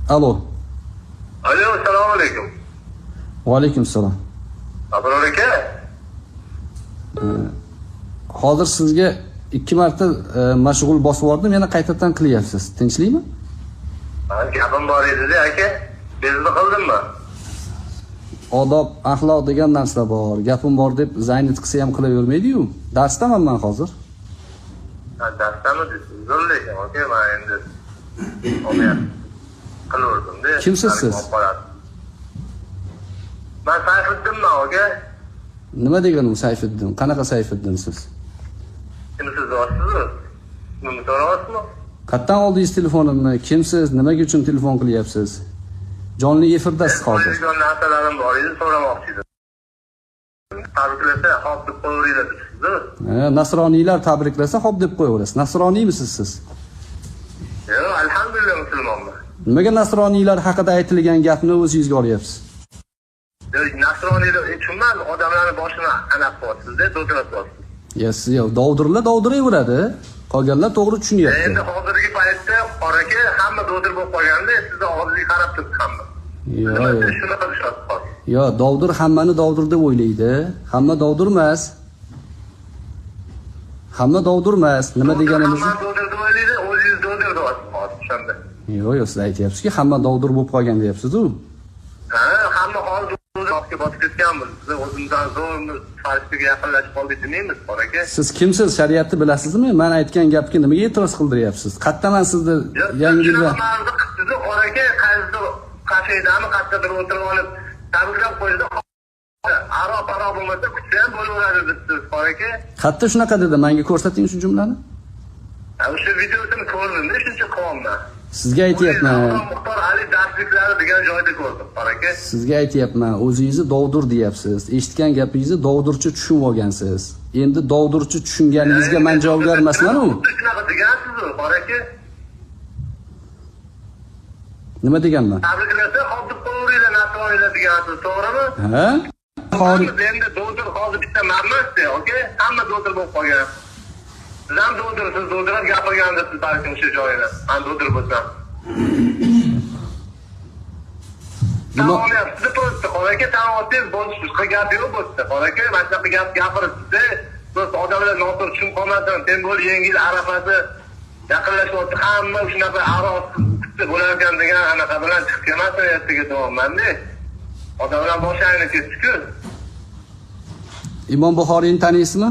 Alo. Alo, assalomu alaykum. Va alaykum assalom. Abror aka. Hozir sizga 2 marta mashg'ul bosib yubordim, yana qaytadan qilyapsiz. Tinchlikmi? Gapim bor edi-da aka. Bizni qildimmi? Odob, axloq degan narsa bor. Gapim bor deb zaynit qilsa ham qilavermaydi-yu. Darsdaman men hozir. Darsdami deysiz? Zo'rlaysan, aka, men endi olmayapman. Qilaverdim-da. Kimsiz siz? Men Sayfiddinman, aka. Nima deganim Sayfiddin? Qanaqa Sayfiddin siz? Kimsiz deyapsiz? Nima so'rayapsizmi? Qayerdan oldingiz telefonimni? Kimsiz? Nimaga uchun telefon qilyapsiz? Jonli efirdasiz hozir. O'zbekiston narsalarim bor edi, so'ramoqchi edim. Tabriklasa, xo'p deb qo'yaveradi sizni. Nasroniylar tabriklasa, xo'p deb qo'yaverasiz. Nasroniymisiz siz? Yo'q, alhamdulillah musulmonman. Nimaga nasroniylar haqida aytilgan gapni o'zingizga olyapsiz? Nasroniylar uchunman odamlarning boshini anab qo'yapsiz-da, do'tiratyapsiz. Siz dovdiraveradi. Qolganlar to'g'ri tushunyapti. Endi hozirgi paytda qoraka hamma do'dir bo'lib qolganda, sizga og'zingizga qarab turibdi hamma. Shunaqa deyapsiz. Yo, dovdir hammani dovdir deb o'ylaydi. Hamma dovdir emas. Hamma dovdir emas. Nima deganimiz? Hamma dovdir deb o'ylaydi, o'zingiz dovdir deyapsiz o'shanda. Yo'q, siz aytyapsizki, hamma dovdir bo'lib qolgan deyapsiz-ku. Hamma hozir dovdirga botib ketganmiz. Biz o'zimizdan zo'rmi farishtaga yaqinlashib qoldik demaymiz, qoraka. Siz kimsiz? Shariatni bilasizmi? Men aytgan gapga nimaga e'tiroz qildiryapsiz? Qayerdaman sizni Yangiyo'lda? Sizni qoraka qayerda kafedami, qayerdadir o'tirib olib, tabriklab qo'ydi. Aro bo'lmasa kutsa ham bo'laveradi debsiz, qoraka. Qayerda shunaqa dedi? Menga ko'rsating shu jumlani. O'sha videosini ko'rdim-da, shuncha qoldi. Sizga aytyapman. Muxtor Ali darsliklari degan joyda ko'rdim, qoraka. Sizga aytyapman, o'zingizni dovdir deyapsiz. Eshitgan gapingizni dovdirchi tushunib olgansiz. Endi dovdirchi tushunganingizga men javobgar emasman-ku. Shunaqa degansiz-ku, qoraka. Nima deganman? Tabriklasa, hozir qo'yinglar, nasroniylar degansiz, to'g'rimi? Endi dovdir hozir bitta emas-da, aka. Hamma dovdir bo'lib qolgan. Siz ham dovdirsiz, dovdirab gapirgandasiz balkim o'sha joyda. Men dovdir bo'lsam. Tamam, sizni po'stda, qoraka, ta'minotdingiz bo'lsiz, qilgan yo'q bo'lsa, qoraka, mana shunaqa gap gapiribsiz-da. Do'st, odamlar noto'g'ri tushunib qolmasin. Sen bo'l yengil arafasi yaqinlashyapti, hamma shunaqa aroq bo'lar ekan degan anaqa bilan chiqib kelmasin ertaga deyapman-da. Odamlar boshi aynib ketdi-ku. Imom Buxoriyni taniysizmi?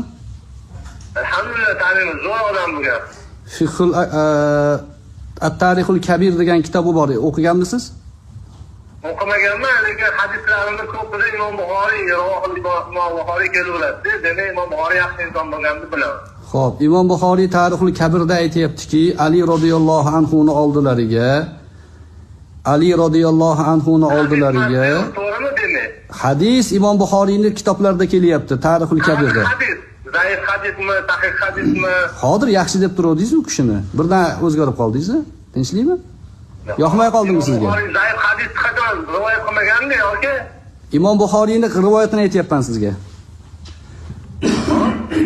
Alhamdulillah taniymiz, zo'r odam bu gap. Fiqhul At-Tarixul Kabir degan kitobi bor, o'qiganmisiz? O'qimaganman, lekin hadislarimni ko'pida Imom Buxoriy kelaveradi. Demak, Imom Buxoriy yaxshi inson bo'lganini bilaman. Xo'p, Imom Buxoriy Tarixul Kabirda aytayaptiki, Ali radhiyallohu anhuni oldilariga to'g'rimi demak? Hadis Imom Buxoriyning kitoblarida kelyapti, Tarixul Kabirda. Zaif hadismi, sahih hadismi? Hozir yaxshi deb turuvdingiz u kishini. Birdan o'zgarib qoldingiz-a? Tinchlikmi? Yoqmay qoldimi sizga? Zaif hadis qachon rivoyat qilmaganda yoki? Imom Buxoriyning rivoyatini aytayapman sizga.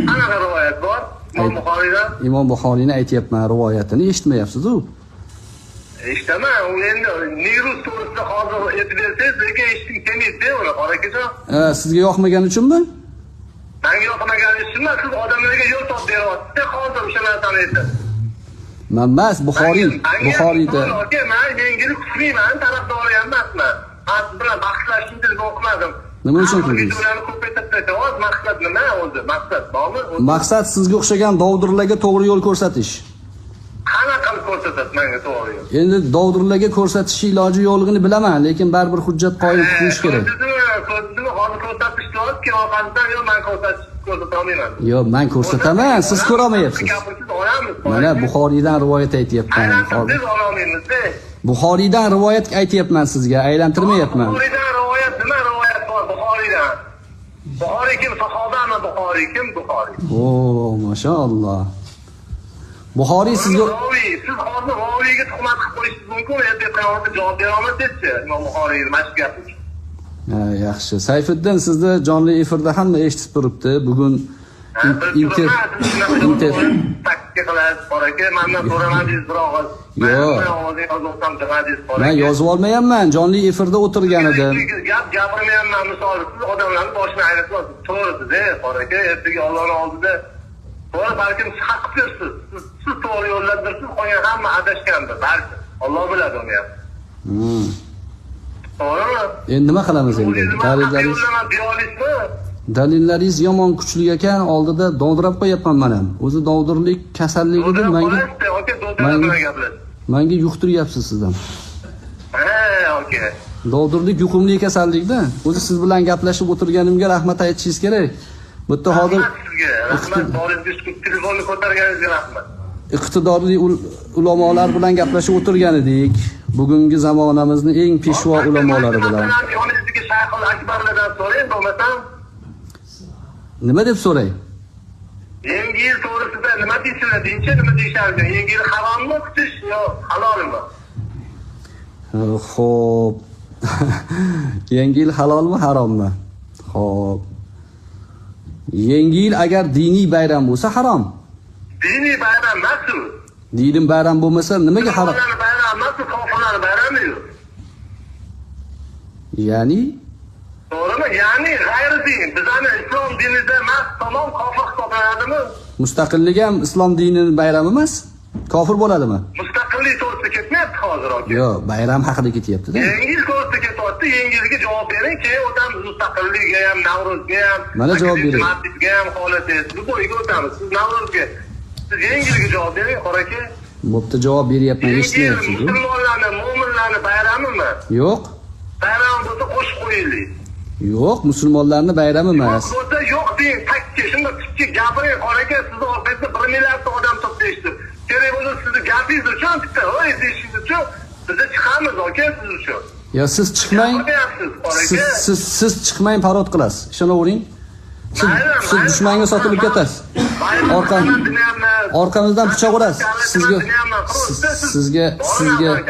Qanaqa rivoyat bor? Imom Buxoriydan? Imom Buxoriyni aytayapman, rivoyatini eshitmayapsiz-ku. Eshitaman, u endi Nevruz to'g'risida hozir aytib bersangiz, lekin eshitib kelmaydi-da uni, qorakajon. Sizga yoqmagani uchunmi? Menga yoqmagani uchunmi? Siz odamlarga yo'l topib beryapsiz, hozir o'sha narsani aytasiz. Men emas, Buxoriyda. Men yengil kufriyman, tarafdori ham emasman. Men siz bilan bahslashishni deb o'qimadim. Nima uchun qildingiz? Maqsad nima o'zi? Maqsad bormi? Maqsad sizga o'xshagan dovdirlarga to'g'ri yo'l ko'rsatish. Qanaqa qilib ko'rsatasiz menga to'g'ri yo'l? Endi dovdirlarga ko'rsatish iloji yo'qligini bilaman, lekin baribir hujjat qoyim qilish kerak. Hozir ko'rsatish kerakki, orqasidan yo'q, men ko'rsata olmayman. Yo'q, men ko'rsataman, siz ko'ra olmayapsiz. Mana Buxoriydan rivoyat aytayapman. Buxoriydan rivoyat aytayapman sizga, aylantirmayapman. Buxoriydan rivoyat nima rivoyat bor Buxoriydan? Buxoriy kim? Sahobami Buxoriy? Kim Buxoriy? Mashaalloh. Buxoriy sizga siz hozir roviyga tuhmat qilib qo'yishingiz mumkin, ertaga qiyomatda javob bera olmasangiz-chi, Imom Buxoriyni mashhur gapi. Yaxshi. Sayfiddin, sizni jonli efirda hamma eshitib turibdi. Bugun takka qilasiz qora aka. Mendan so'ramadingiz biroq. Yo'q. Men ovozing yozsam demadingiz qora aka. Men yozib olmayapman, jonli efirda o'tirgan edim. Gapirmayapman, misol siz odamlarning boshini aylantirasiz. To'g'risiz, qora aka, ertaga Allohning oldida to'g'ri balkim siz haq qilibsiz. Siz to'g'ri yo'llandirsiz, qolgan hamma adashgandir, balki. Alloh biladi uni ham. To'g'rimi? Endi nima qilamiz endi? Dalillaringiz yomon kuchli ekan, oldida dovdirab qo'yapman men ham. O'zi dovdirlik kasalligidir, menga yuqtiryapsiz siz ham. Okey. Dovdirlik yuqumli kasallikda. O'zi siz bilan gaplashib o'tirganimga rahmat aytishingiz kerak. Bu yerda hozir rahmat, boringiz telefonni ko'targaningizga rahmat. Iqtidorli ulamolar bilan gaplashib o'tirgan edik. Bugungi zamonamizning eng peshvo ulamolari bilan. Yoningizdagi Shayxul Akbarlardan so'rang, bo'lmasam nima deb so'ray? Yangi yil to'g'risida nima deysizlar, deyincha nima deyishardi? Yangi yil harommi kutish yo halolmi? Xo'p. Yangi yil halolmi, harommi? Xo'p. Yangi yil agar diniy bayram bo'lsa harom. Diniy bayram emas-ku. Diniy bayram bo'lmasa nimaga harom? Bayram emas-ku, kofirlar bayrami-yu. Ya'ni to'g'rimi? Ya'ni g'ayri din, bizani islom dinida emas, tamom kofir hisoblanadimi? Mustaqillik ham islom dinining bayrami emas? Kofir bo'ladimi? Mustaqillik to'g'risida ketmayapti hozir aka. Yo'q, bayram haqida ketyapti-da. Yangi yil to'g'risida ketyapti, yangi yilga javob bering, keyin o'tamiz mustaqillikka ham, Navro'zga ham. Mana javob bering. Masjidga ham xohlasangiz, bu bo'yiga o'tamiz. Siz Navro'zga, siz yangi yilga javob bering, qora aka. Bo'pti, javob beryapman, eshitmayapsiz. Musulmonlarning, mo'minlarning bayramimi? Yo'q. Bayram bo'lsa qo'shib qo'yaylik. Yo'q, musulmonlarning bayrami emas. Bo'lsa yo'q deng, takka, shunda tikka gapiring, qora aka, sizni orqangizda 1 milliard odam to'playdi. Kerak bo'lsa sizni gapingiz uchun bitta, "Voy" deyishingiz uchun biz chiqamiz, aka, siz uchun. Ya siz chiqmang. Siz chiqmang, parod qilasiz. Ishonavering. Siz dushmanga sotilib ketasiz. Orqamizdan pichoq urasiz. Sizga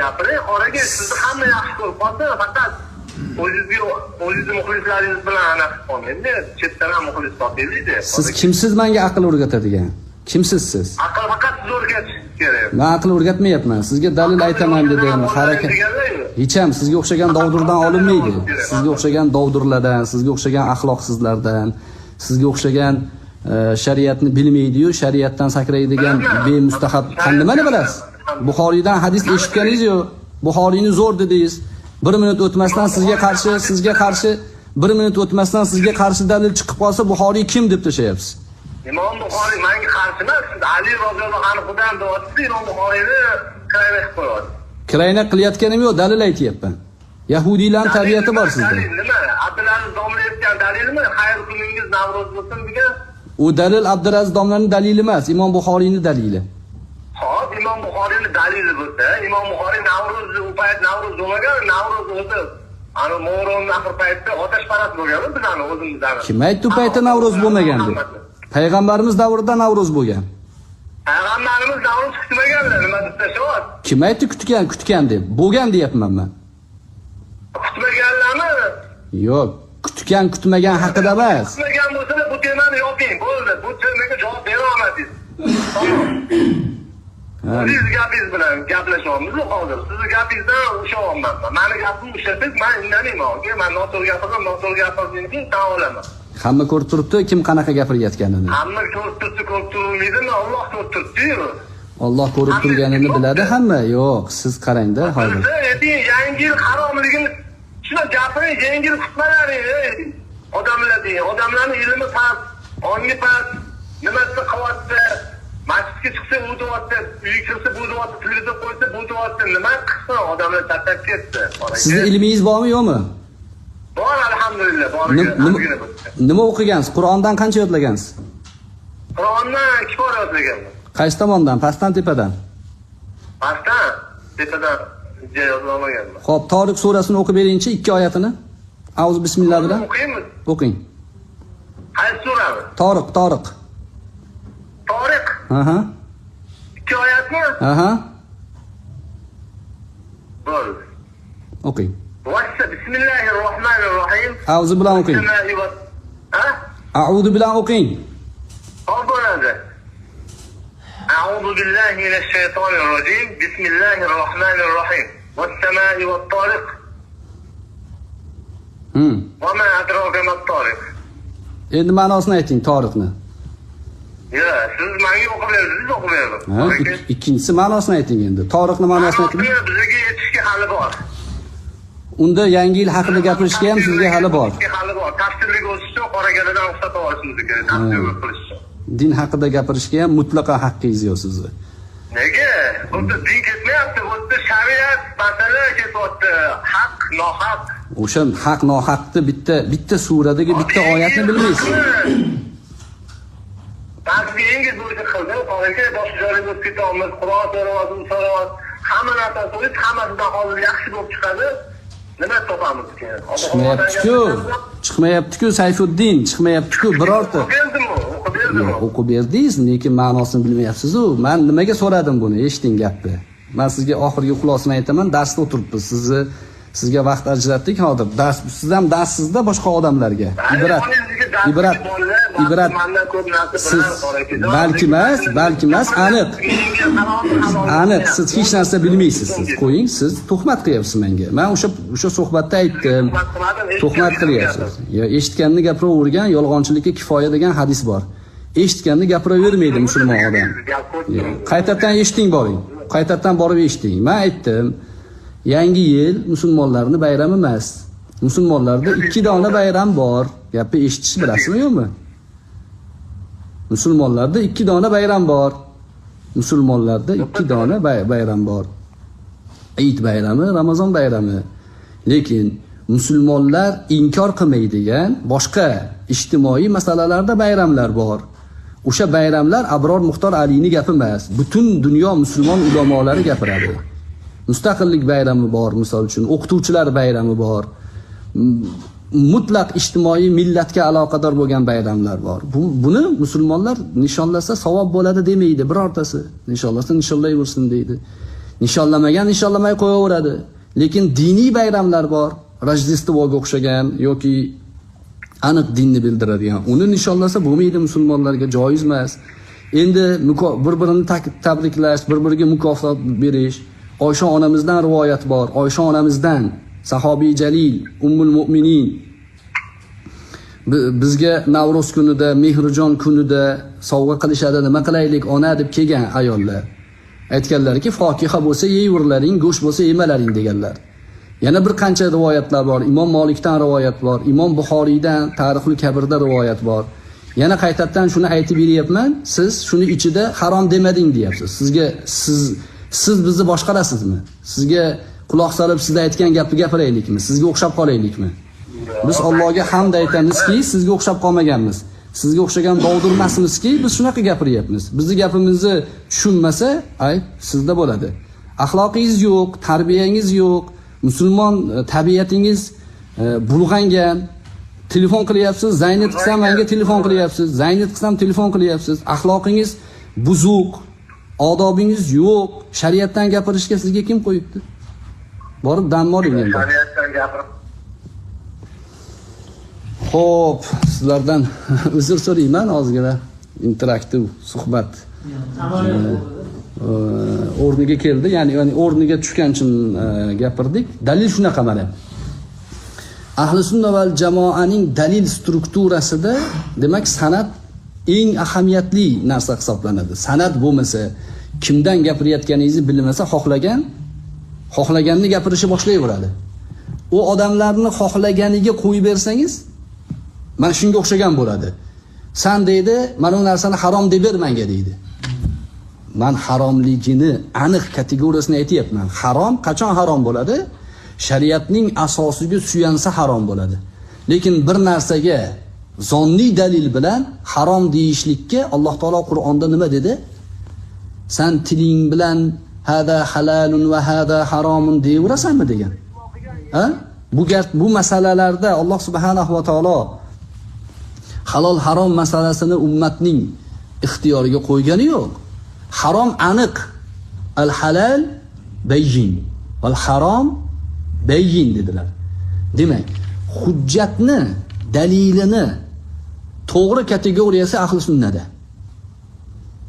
gapiring, qora aka, sizni hamma yaxshi ko'rib qolsa, faqat o'zingizni muxlislaringiz bilan anaqa qolmaydi. Chetdan ham muxlis topaylik-da. Siz kimsiz menga aql o'rgatadigan? Kimsiz siz? Aql faqat siz o'rgatishingiz kerak. Men aql o'rgatmayapman. Sizga dalil aytaman dedim. Harakat. Hech ham sizga o'xshagan dovdirdan olinmaydi. Sizga o'xshagan dovdirlardan, sizga o'xshagan axloqsizlardan, sizga o'xshagan shariatni bilmaydi-yu, shariatdan sakraydigan bemustahab nimani bilasiz? Buxoriydan hadis eshitganingiz yo'q. Buxoriyni zo'r dedingiz. 1 minut o'tmasdan sizga qarshi 1 minut o'tmasdan sizga qarshi dalil chiqib qolsa, Buxoriy kim deb tashlayapsiz? Imom Buxoriy menga qarshi emas, siz Ali roziyallohu anhudan deyapsiz, Imom Buxoriyni kirayna qilib qo'yadi. Kirayna qilayotganim yo'q, dalil aytyapman. Yahudiylarning tabiati bor sizda. Nima? Abdulaziz domla aytgan dalilmi? Xayr kuningiz Navro'z bo'lsin degan. U dalil Abdulaziz domlaning dalili emas, Imom Buxoriyning dalili. Xo'p, Imom Buxoriyning dalili bo'lsa, Imom Buxoriy Navro'zni u payt Navro'z bo'lmagan, Navro'z o'zi ana Mo'ronning akhir paytda otashparast bo'lgan, bizani o'zimizdan. Kim aytdi u paytda Navro'z bo'lmagan deb? Payg'ambarimiz davrida Navro'z bo'lgan. Payg'ambarimiz Navro'z kutmaganlar, nima deb tashlayapti? Kim aytdi kutgan deb? Bo'lgan deyapman men. Kutmaganlarmi? Yo'q, kutmagan haqida emas. Kutmagan bo'lsa bu temani yoping, bo'ldi. Bu temaga javob bera olmadingiz. Tamom. Siz gapingiz bilan gaplashyapmiz hozir. Sizni gapingizdan ushyapman. Meni gapim ushlasangiz, men indayman. Men noto'g'ri gapirdim, tan olaman. Hamma ko'rib turibdi, kim qanaqa gapirayotganini. Hamma ko'rib turmaydimi? Alloh ko'rib turibdi-yu. Alloh ko'rib turganini biladi hamma. Yo'q, siz qarang-da hozir. Yangi yil haromligini shuna gapiring, yangi yil kutmalaring. Odamlarning ilmi past, ongi past, nimasi qilyapti? Masjidga chiqsa u deyapti, uyga kirsa bu deyapti, televizor qo'ysa bu deyapti. Nima qilsin? Odamlar tarqab ketdi. Sizni ilmingiz bormi, yo'qmi? Bor, alhamdulillah, bor. Nima o'qigansiz? Qur'ondan qancha yodlagansiz? Qur'ondan 2 bor yodlaganman. Qaysi tomondan? Pastdan, tepadan? Pastdan, tepadan yodlamaganman. Xo'p, Toriq surasini o'qib beringchi 2 oyatini. Auzu bismillah bilan. O'qiymiz. O'qing. Qaysi surani? Toriq. Toriq. Aha. 2 oyatmi? Aha. Bo'ldi. O'qing. Bismillahirrohmanirrohim. Auzu bilan o'qing. Ha? A'udhu bilan o'qing. Hop bo'ladi. أعوذ بالله من الشيطان الرجيم بسم الله الرحمن الرحيم والسماء والطارق وما أدراك ما الطارق. Endi ma'nosini ayting Toriqni. Ya, siz menga o'qib berdingiz, o'qib berdim. Ikkinchisi ma'nosini ayting endi. Toriqni ma'nosini ayting. Bizga yetishga hali bor. Unda yangi yil haqida gapirishga ham sizga hali bor. Hali bor. Tafsirlik o'zish uchun qoragadadan ruxsat olishimiz kerak. Tafsirlik qilish uchun. Din haqida gapirishga ham mutlaqo haqqingiz yo'q sizni. Nega? Bunda din ketmayapti, bunda shariat masala ketyapti. Haq, nohaq. O'sha haq nohaqni bitta suradagi bitta oyatni bilmaysiz. Bazı yengiz bo'yicha qildi, qo'yga boshqa joyga o'tib ketamiz, Qur'on so'rayapmiz, hamma narsani so'raymiz, hammasidan hozir yaxshi bo'lib chiqadi. Nima topamiz keyin? Chiqmayapti-ku Sayfuddin, chiqmayapti-ku birorta. O'qib berdingiz, lekin ma'nosini bilmayapsiz-ku. Men nimaga so'radim buni? Eshiting gapni. Men sizga oxirgi xulosani aytaman, darsda o'tiribmiz. Sizga vaqt ajratdik hozir. Dars siz ham darssizda boshqa odamlarga. Ibrat. Siz balki emas, aniq siz hech narsa bilmaysiz. Siz qo'ying, siz tuhmat qilyapsiz menga. Men o'sha suhbatda aytdim. Tuhmat qilyapsiz. Ya eshitganni gapiravergan, yolg'onchilikka kifoya degan hadis bor. Eshitganni gapiravermaydi musulmon odam. Qaytadan eshiting boring. Qaytadan borib eshiting. Men aytdim, yangi yil musulmonlarning bayrami emas. Musulmonlarda 2 dona bayram bor. Gapni eshitish bilasizmi yo'qmi? Musulmonlarda 2 dona bayram bor. Musulmonlarda 2 dona bayram bor. Eid bayrami, Ramazon bayrami. Lekin musulmonlar inkor qilmaydigan boshqa ijtimoiy masalalarda bayramlar bor. O'sha bayramlar Abror Muxtor Aliyning gapi emas. Butun dunyo musulmon ulamolari gapiradi. Mustaqillik bayrami bor, misol uchun o'qituvchilar bayrami bor. Mutlaq ijtimoiy millatga aloqador bo'lgan bayramlar bor. Buni musulmonlar nishonlasa savob bo'ladi demaydi birortasi. Nishonlasa nishonlayversin deydi. Nishonlamagan nishonlamay qo'yaveradi. Lekin diniy bayramlar bor. Rojdestvoga o'xshagan yoki aniq dinni bildiradigan. Uni nishonlasa bo'lmaydi musulmonlarga, joiz emas. Endi bir-birini tabriklash, bir-biriga mukofot berish. Oysha onamizdan rivoyat bor. Oysha onamizdan sahobiy jalil, ummul mu'minin bizga Navro'z kunida, Mehrijon kunida sovg'a qilishadi, nima qilaylik ona deb kelgan ayollar. Aytganlarki, fokiha bo'lsa yeyverlaring, go'sht bo'lsa yemalaring deganlar. Yana bir qancha rivoyatlar bor. Imom Malikdan rivoyat bor, Imom Buxoriydan Tarixul Kabirda rivoyat bor. Yana qaytadan shuni aytib beryapman, siz shuni ichida harom demading deyapsiz. Siz bizni boshqarasizmi? Sizga quloq solib sizda aytgan gapni gapiraylikmi? Sizga o'xshab qolaylikmi? Biz Allohga hamd aytamizki, sizga o'xshab qolmaganmiz. Sizga o'xshagan dovdirmasmizki, biz shunaqa gapiryapmiz. Bizni gapimizni tushunmasa, ayb sizda bo'ladi. Axloqingiz yo'q, tarbiyangiz yo'q, musulmon tabiatingiz bulg'angan. Telefon qilyapsiz, zaynat qilsam menga telefon qilyapsiz, zaynat qilsam telefon qilyapsiz. Axloqingiz buzuq, odobingiz yo'q. Shariatdan gapirishga sizga kim qo'yibdi? Borib dam oling endi. Shariatdan gapirib. Xo'p, sizlardan uzr so'rayman, ozgina interaktiv suhbat o'rniga keldi. Ya'ni o'rniga tushgancha gapirdik. Dalil shunaqa mana. Ahli sunna val jamoaning dalil strukturasida demak sanad eng ahamiyatli narsa hisoblanadi. Sanad bo'lmasa, kimdan gapirayotganingizni bilmasa, xohlaganini gapirishni boshlayveradi. U odamlarni xohlaganiga qo'yib bersangiz, mana shunga o'xshagan bo'ladi. San deydi, mana bu narsani harom deb ber menga deydi. Men haromligini aniq kategoriyasini aytayapman. Harom qachon harom bo'ladi? Shariatning asosiga suyansa harom bo'ladi. Lekin bir narsaga zonni dalil bilan harom deyishlikka Alloh taolo Qur'onda nima dedi? Sen tiling bilan hada halalun va hada haromun deyverasanmi degan. Ha? Bu masalalarda Alloh subhanahu va taolo halol harom masalasini ummatning ixtiyoriga qo'ygani yo'q. Harom aniq. Al halal bayyin val harom bayyin dedilar. Demak, hujjatni, dalilini to'g'ri kategoriyasi ahli sunnada.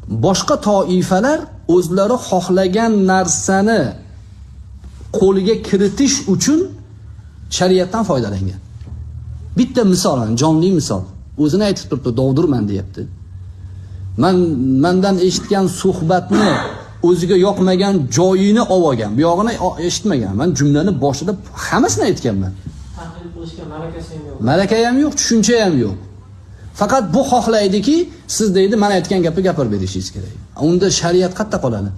boshqa toifalar o'zlari xohlagan narsani qo'liga kiritish uchun shariatdan foydalangan. Bitta misol, jonli misol. O'zini aytib turibdi, dovdirman deyapti. Mendan eshitgan suhbatni o'ziga yoqmagan joyini olgan, bu yog'ini eshitmagan. Men jumlani boshida hammasini aytganman. Tahlil qilishga malakasi ham yo'q. Malaka ham yo'q, tushuncha ham yo'q. Faqat bu xohlaydiki, siz deydi, men aytgan gapni gapirib berishingiz kerak. Unda shariat qayerda qoladi?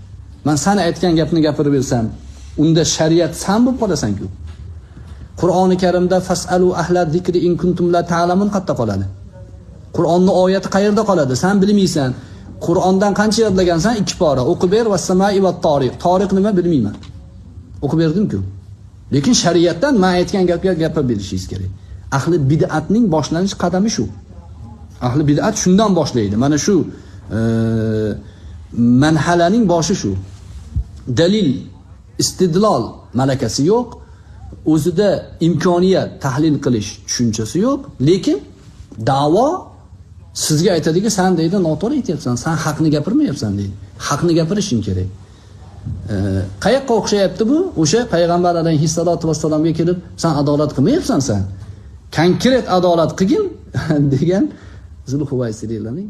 Men sana aytgan gapni gapirib bersam, unda shariat san bo'lib qolasan-ku. Qur'oni Karimda fasalu ahla zikri in kuntum la ta'lamun qayerda qoladi? Qur'onning oyati qayerda qoladi? Sen bilmaysan. Qur'ondan qancha yodlagansan? 2 pora. O'qib ber va samai va tariq. Tariq nima bilmayman. O'qib berdim-ku. Lekin shariatdan men aytgan gapga gapirib berishingiz kerak. Ahli bid'atning boshlanish qadami shu. Ahli bid'at shundan boshlaydi. Mana shu manhalaning boshi shu. Dalil, istidlol malakasi yo'q. O'zida imkoniyat tahlil qilish tushunchasi yo'q, lekin da'vo sizga aytadiki, sen deydi noto'g'ri aytyapsan, sen haqni gapirmayapsan deydi. Haqni gapirishing kerak. Qayoqqa o'xshayapti bu? O'sha payg'ambar alayhissalatu vassalomga kelib, sen adolat qilmayapsan sen. Konkret adolat qilgin degan Zulhuvaysiriylarning